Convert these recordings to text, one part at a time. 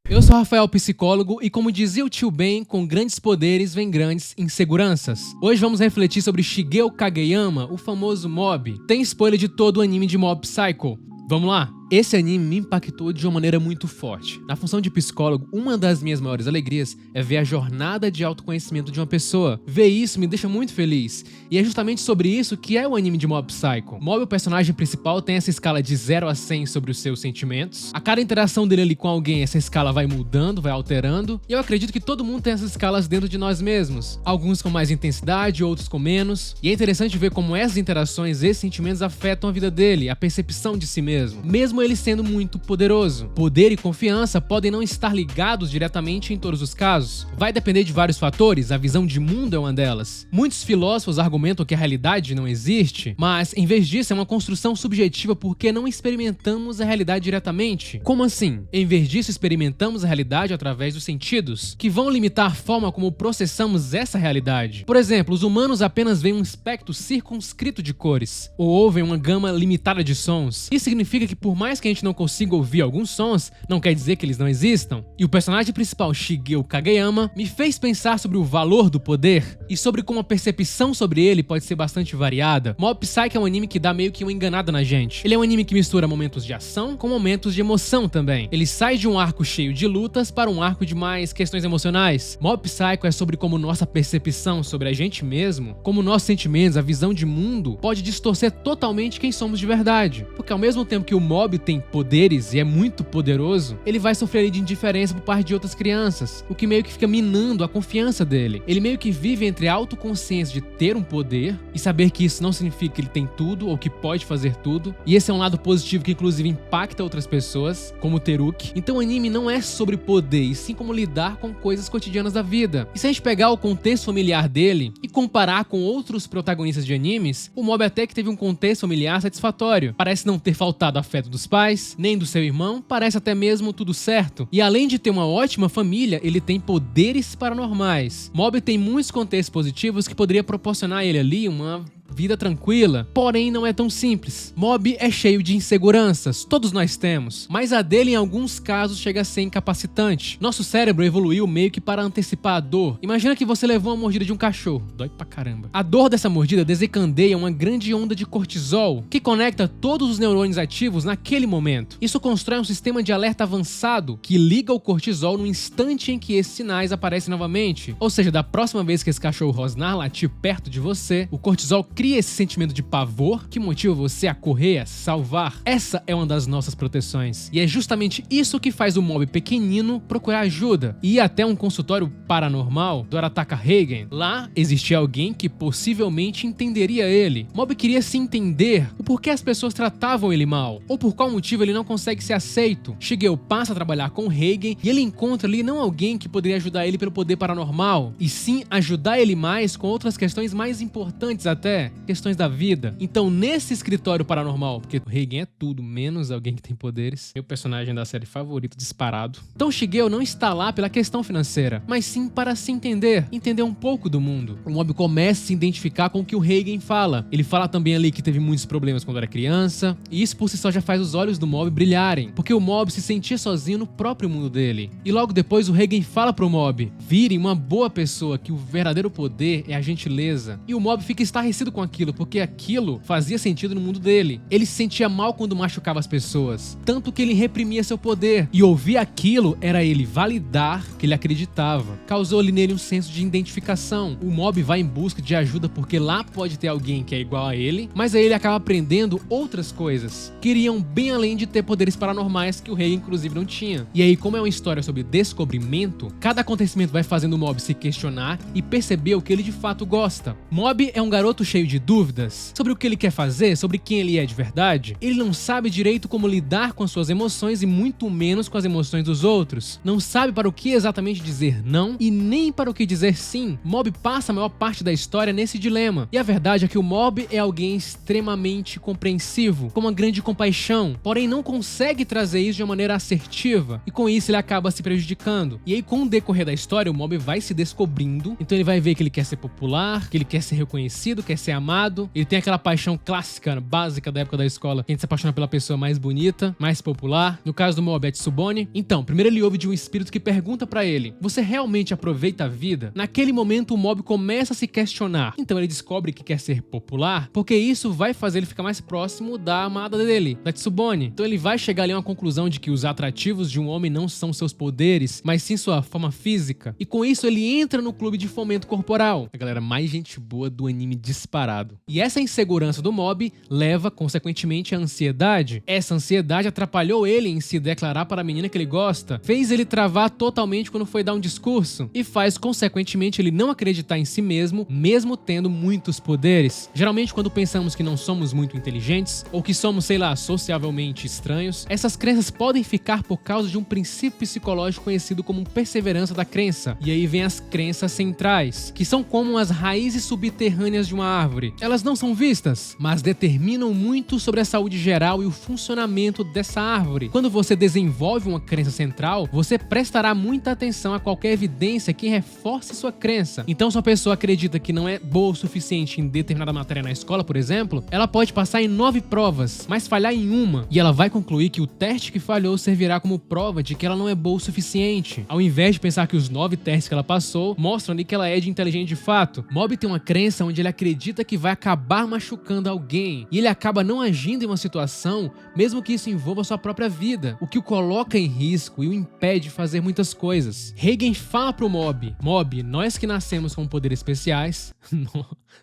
Eu sou Rafael, psicólogo, e como dizia o tio Ben, com grandes poderes vem grandes inseguranças. Hoje vamos refletir sobre Shigeo Kageyama, o famoso Mob. Tem spoiler de todo o anime de Mob Psycho. Vamos lá? Esse anime me impactou de uma maneira muito forte. Na função de psicólogo, uma das minhas maiores alegrias é ver a jornada de autoconhecimento de uma pessoa. Ver isso me deixa muito feliz. E é justamente sobre isso que é o anime de Mob Psycho. Mob, o personagem principal, tem essa escala de 0 a 100 sobre os seus sentimentos. A cada interação dele ali com alguém, essa escala vai mudando, vai alterando. E eu acredito que todo mundo tem essas escalas dentro de nós mesmos. Alguns com mais intensidade, outros com menos. E é interessante ver como essas interações, esses sentimentos afetam a vida dele, a percepção de si mesmo. Mesmo ele sendo muito poderoso. Poder e confiança podem não estar ligados diretamente em todos os casos. Vai depender de vários fatores, a visão de mundo é uma delas. Muitos filósofos argumentam que a realidade não existe, mas em vez disso é uma construção subjetiva porque não experimentamos a realidade diretamente. Como assim? Em vez disso experimentamos a realidade através dos sentidos, que vão limitar a forma como processamos essa realidade. Por exemplo, os humanos apenas veem um espectro circunscrito de cores, ou ouvem uma gama limitada de sons. Isso significa que por mais que a gente não consiga ouvir alguns sons, não quer dizer que eles não existam. E o personagem principal, Shigeo Kageyama, me fez pensar sobre o valor do poder e sobre como a percepção sobre ele pode ser bastante variada. Mob Psycho é um anime que dá meio que uma enganada na gente. Ele é um anime que mistura momentos de ação com momentos de emoção também. Ele sai de um arco cheio de lutas para um arco de mais questões emocionais. Mob Psycho é sobre como nossa percepção sobre a gente mesmo, como nossos sentimentos, a visão de mundo, pode distorcer totalmente quem somos de verdade. Porque ao mesmo tempo que o Mob tem poderes e é muito poderoso, ele vai sofrer de indiferença por parte de outras crianças, o que meio que fica minando a confiança dele. Ele meio que vive entre a autoconsciência de ter um poder e saber que isso não significa que ele tem tudo ou que pode fazer tudo, e esse é um lado positivo que inclusive impacta outras pessoas, como o Teruki. Então o anime não é sobre poder, e sim como lidar com coisas cotidianas da vida. E se a gente pegar o contexto familiar dele e comparar com outros protagonistas de animes, o Mob até que teve um contexto familiar satisfatório. Parece não ter faltado afeto dos pais, nem do seu irmão, parece até mesmo tudo certo. E além de ter uma ótima família, ele tem poderes paranormais. Mob tem muitos contextos positivos que poderia proporcionar a ele ali uma vida tranquila, porém não é tão simples. Mob é cheio de inseguranças, todos nós temos, mas a dele em alguns casos chega a ser incapacitante. Nosso cérebro evoluiu meio que para antecipar a dor. Imagina que você levou uma mordida de um cachorro, dói pra caramba. A dor dessa mordida desencadeia uma grande onda de cortisol, que conecta todos os neurônios ativos naquele momento. Isso constrói um sistema de alerta avançado que liga o cortisol no instante em que esses sinais aparecem novamente. Ou seja, da próxima vez que esse cachorro rosnar, latir perto de você, o cortisol cria esse sentimento de pavor que motiva você a correr, a se salvar. Essa é uma das nossas proteções. E é justamente isso que faz o Mob pequenino procurar ajuda e ir até um consultório paranormal do Arataka Heigen. Lá existia alguém que possivelmente entenderia ele. Mob queria se entender o porquê as pessoas tratavam ele mal, ou por qual motivo ele não consegue ser aceito. Shigeo passa a trabalhar com Heigen e ele encontra ali não alguém que poderia ajudar ele pelo poder paranormal, e sim ajudar ele mais com outras questões mais importantes até, questões da vida. Então nesse escritório paranormal, porque o Heigen é tudo menos alguém que tem poderes, meu personagem da série favorito disparado, então Shigeo não está lá pela questão financeira, mas sim para se entender um pouco do mundo. O Mob começa a se identificar com o que o Heigen fala. Ele fala também ali que teve muitos problemas quando era criança, e isso por si só já faz os olhos do Mob brilharem, porque o Mob se sentia sozinho no próprio mundo dele. E logo depois o Heigen fala pro Mob: vire uma boa pessoa, que o verdadeiro poder é a gentileza. E o Mob fica estarrecido com aquilo, porque aquilo fazia sentido no mundo dele. Ele se sentia mal quando machucava as pessoas, tanto que ele reprimia seu poder, e ouvir aquilo era ele validar que ele acreditava. Causou-lhe nele um senso de identificação. O Mob vai em busca de ajuda porque lá pode ter alguém que é igual a ele, mas aí ele acaba aprendendo outras coisas que iriam bem além de ter poderes paranormais que o rei inclusive não tinha. E aí, como é uma história sobre descobrimento, cada acontecimento vai fazendo o Mob se questionar e perceber o que ele de fato gosta. Mob é um garoto cheio de dúvidas sobre o que ele quer fazer, sobre quem ele é de verdade. Ele não sabe direito como lidar com as suas emoções e muito menos com as emoções dos outros. Não sabe para o que exatamente dizer não e nem para o que dizer sim. Mob passa a maior parte da história nesse dilema. E a verdade é que o Mob é alguém extremamente compreensivo, com uma grande compaixão, porém não consegue trazer isso de uma maneira assertiva, e com isso ele acaba se prejudicando. E aí, com o decorrer da história, o Mob vai se descobrindo, então ele vai ver que ele quer ser popular, que ele quer ser reconhecido, quer ser amado, ele tem aquela paixão clássica, básica da época da escola, que a gente se apaixona pela pessoa mais bonita, mais popular. No caso do Mob, é Tsubone. Então, primeiro ele ouve de um espírito que pergunta pra ele: você realmente aproveita a vida? Naquele momento o Mob começa a se questionar. Então ele descobre que quer ser popular, porque isso vai fazer ele ficar mais próximo da amada dele, da Tsubone. Então ele vai chegar ali a uma conclusão de que os atrativos de um homem não são seus poderes, mas sim sua forma física. E com isso ele entra no clube de fomento corporal. A galera mais gente boa do anime disparado. E essa insegurança do Mob leva, consequentemente, à ansiedade. Essa ansiedade atrapalhou ele em se declarar para a menina que ele gosta, fez ele travar totalmente quando foi dar um discurso, e faz, consequentemente, ele não acreditar em si mesmo, mesmo tendo muitos poderes. Geralmente, quando pensamos que não somos muito inteligentes, ou que somos, sei lá, sociavelmente estranhos, essas crenças podem ficar por causa de um princípio psicológico conhecido como perseverança da crença. E aí vem as crenças centrais, que são como as raízes subterrâneas de uma árvore. Elas não são vistas, mas determinam muito sobre a saúde geral e o funcionamento dessa árvore. Quando você desenvolve uma crença central, você prestará muita atenção a qualquer evidência que reforce sua crença. Então, se uma pessoa acredita que não é boa o suficiente em determinada matéria na escola, por exemplo, ela pode passar em 9 provas, mas falhar em uma, e ela vai concluir que o teste que falhou servirá como prova de que ela não é boa o suficiente, ao invés de pensar que os 9 testes que ela passou mostram ali que ela é de inteligente de fato. Mob tem uma crença onde ele acredita que vai acabar machucando alguém, e ele acaba não agindo em uma situação, mesmo que isso envolva sua própria vida, o que o coloca em risco e o impede de fazer muitas coisas. Reigen fala pro Mob: Mob, nós que nascemos com poderes especiais,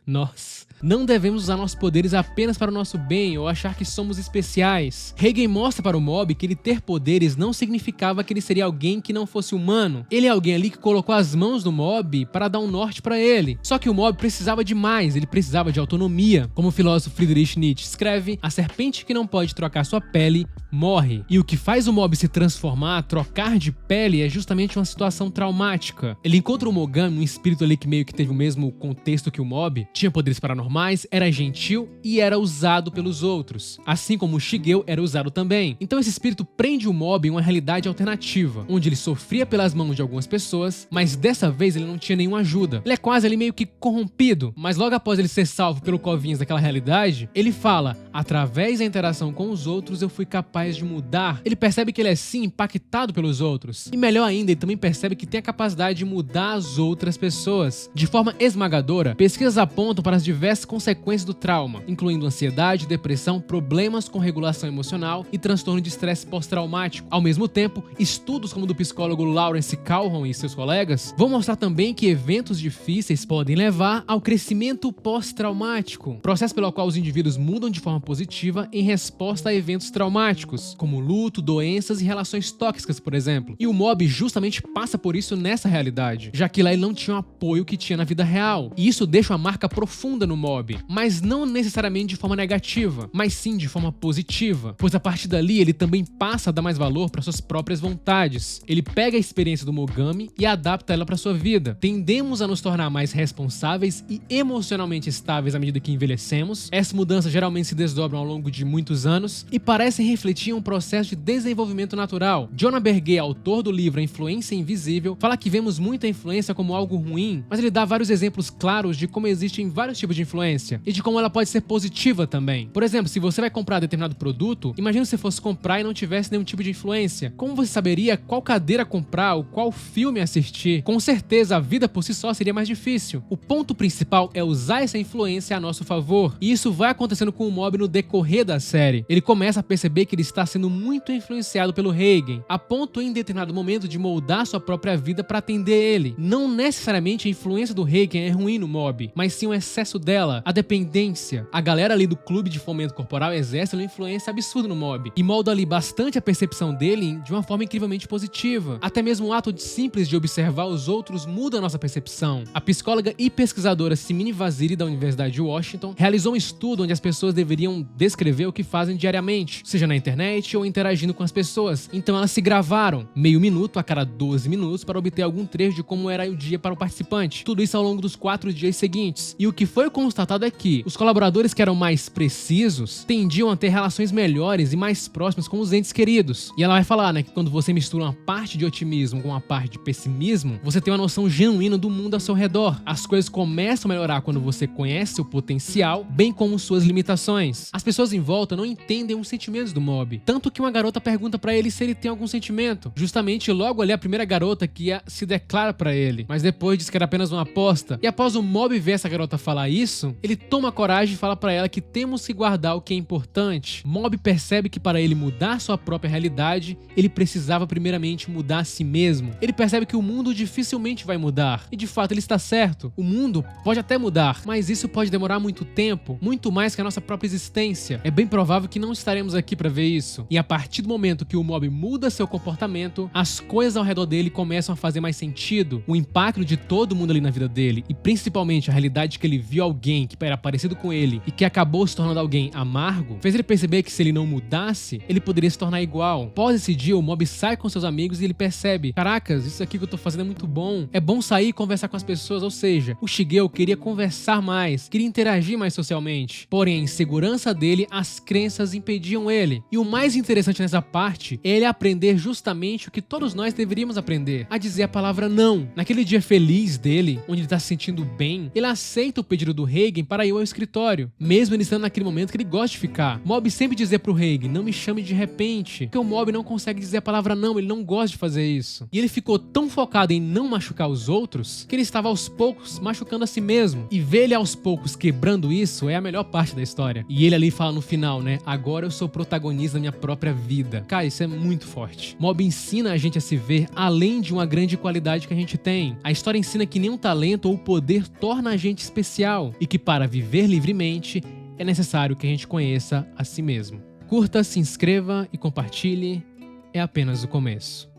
nós não devemos usar nossos poderes apenas para o nosso bem ou achar que somos especiais. Reigen mostra para o Mob que ele ter poderes não significava que ele seria alguém que não fosse humano. Ele é alguém ali que colocou as mãos no Mob para dar um norte para ele. Só que o Mob precisava de mais, ele precisava de autonomia. Como o filósofo Friedrich Nietzsche escreve, a serpente que não pode trocar sua pele morre. E o que faz o Mob se transformar, trocar de pele, é justamente uma situação traumática. Ele encontra o Mogami, um espírito ali que meio que teve o mesmo contexto que o Mob, tinha poderes paranormais, era gentil e era usado pelos outros, assim como o Shigeo era usado também. Então esse espírito prende o Mob em uma realidade alternativa, onde ele sofria pelas mãos de algumas pessoas, mas dessa vez ele não tinha nenhuma ajuda. Ele é quase ali meio que corrompido, mas logo após ele ser salvo pelo Covinhas daquela realidade, ele fala: através da interação com os outros eu fui capaz de mudar. Ele percebe que ele é sim impactado pelos outros, e melhor ainda, ele também percebe que tem a capacidade de mudar as outras pessoas. De forma esmagadora, pesquisas apontam para as diversas consequências do trauma, incluindo ansiedade, depressão, problemas com regulação emocional e transtorno de estresse pós-traumático. Ao mesmo tempo, estudos como o do psicólogo Lawrence Calhoun e seus colegas vão mostrar também que eventos difíceis podem levar ao crescimento pós-traumático, processo pelo qual os indivíduos mudam de forma positiva em resposta a eventos traumáticos, como luto, doenças e relações tóxicas, por exemplo. E o Mob justamente passa por isso nessa realidade, já que lá ele não tinha o apoio que tinha na vida real. E isso deixa uma marca profunda no Mob, mas não necessariamente de forma negativa, mas sim de forma positiva, pois a partir dali ele também passa a dar mais valor para suas próprias vontades. Ele pega a experiência do Mogami e adapta ela para sua vida. Tendemos a nos tornar mais responsáveis e emocionalmente estáveis à medida que envelhecemos. Essas mudanças geralmente se desdobram ao longo de muitos anos e parecem refletir um processo de desenvolvimento natural. Jonah Berger, autor do livro A Influência Invisível, fala que vemos muita influência como algo ruim, mas ele dá vários exemplos claros de como existem vários tipos de influência e de como ela pode ser positiva também. Por exemplo, se você vai comprar determinado produto, imagina se você fosse comprar e não tivesse nenhum tipo de influência. Como você saberia qual cadeira comprar ou qual filme assistir? Com certeza a vida por si só seria mais difícil. O ponto principal é usar essa influência a nosso favor, e isso vai acontecendo com o Mob no decorrer da série. Ele começa a perceber que ele está sendo muito influenciado pelo Reigen, a ponto em determinado momento de moldar sua própria vida para atender ele. Não necessariamente a influência do Reigen é ruim no Mob, mas sim o excesso dela, a dependência. A galera ali do clube de fomento corporal exerce uma influência absurda no Mob e molda ali bastante a percepção dele de uma forma incrivelmente positiva. Até mesmo o ato simples de observar os outros muda a nossa percepção. A psicóloga e pesquisadora Simone Vaziri, da Universidade de Washington, realizou um estudo onde as pessoas deveriam descrever o que fazem diariamente, seja na internet ou interagindo com as pessoas. Então elas se gravaram meio minuto a cada 12 minutos para obter algum trecho de como era o dia para o participante. Tudo isso ao longo dos 4 dias seguintes. queridos. E o que foi constatado é que os colaboradores que eram mais precisos tendiam a ter relações melhores e mais próximas com os entes queridos. E ela vai falar, né, que quando você mistura uma parte de otimismo com uma parte de pessimismo, você tem uma noção genuína do mundo ao seu redor. As coisas começam a melhorar quando você conhece seu potencial, bem como suas limitações. As pessoas em volta não entendem os sentimentos do Mob, tanto que uma garota pergunta pra ele se ele tem algum sentimento. Justamente logo ali a primeira garota que se declara pra ele, mas depois diz que era apenas uma aposta. E após o Mob ver essa garota falar isso, ele toma coragem e fala pra ela que temos que guardar o que é importante. Mob percebe que para ele mudar sua própria realidade, ele precisava primeiramente mudar a si mesmo. Ele percebe que o mundo dificilmente vai mudar. E de fato ele está certo. O mundo pode até mudar, mas isso pode demorar muito tempo, muito mais que a nossa própria existência. É bem provável que não estaremos aqui para ver isso. E a partir do momento que o Mob muda seu comportamento, as coisas ao redor dele começam a fazer mais sentido. O impacto de todo mundo ali na vida dele, e principalmente a realidade que ele viu alguém que era parecido com ele e que acabou se tornando alguém amargo, fez ele perceber que se ele não mudasse, ele poderia se tornar igual. Após esse dia, o Mob sai com seus amigos e ele percebe: caracas, isso aqui que eu tô fazendo é muito bom. É bom sair e conversar com as pessoas, ou seja, o Shigeo queria conversar mais, queria interagir mais socialmente. Porém, a insegurança dele, as crenças impediam ele. E o mais interessante nessa parte é ele aprender justamente o que todos nós deveríamos aprender, a dizer a palavra não. Naquele dia feliz dele, onde ele tá se sentindo bem, ele aceita o pedido do Reigen para ir ao escritório, mesmo ele estando naquele momento que ele gosta de ficar. Mob sempre dizia pro Reigen: não me chame de repente, porque o Mob não consegue dizer a palavra não, ele não gosta de fazer isso. E ele ficou tão focado em não machucar os outros, que ele estava aos poucos machucando a si mesmo. E ver ele aos poucos quebrando isso é a melhor parte da história. E ele ali fala no final, né: agora eu sou protagonista da minha própria vida. Cara, isso é muito forte. Mob ensina a gente a se ver além de uma grande qualidade que a gente tem. A história ensina que nenhum talento ou poder torna a gente especial, e que para viver livremente é necessário que a gente conheça a si mesmo. Curta, se inscreva e compartilhe. É apenas o começo.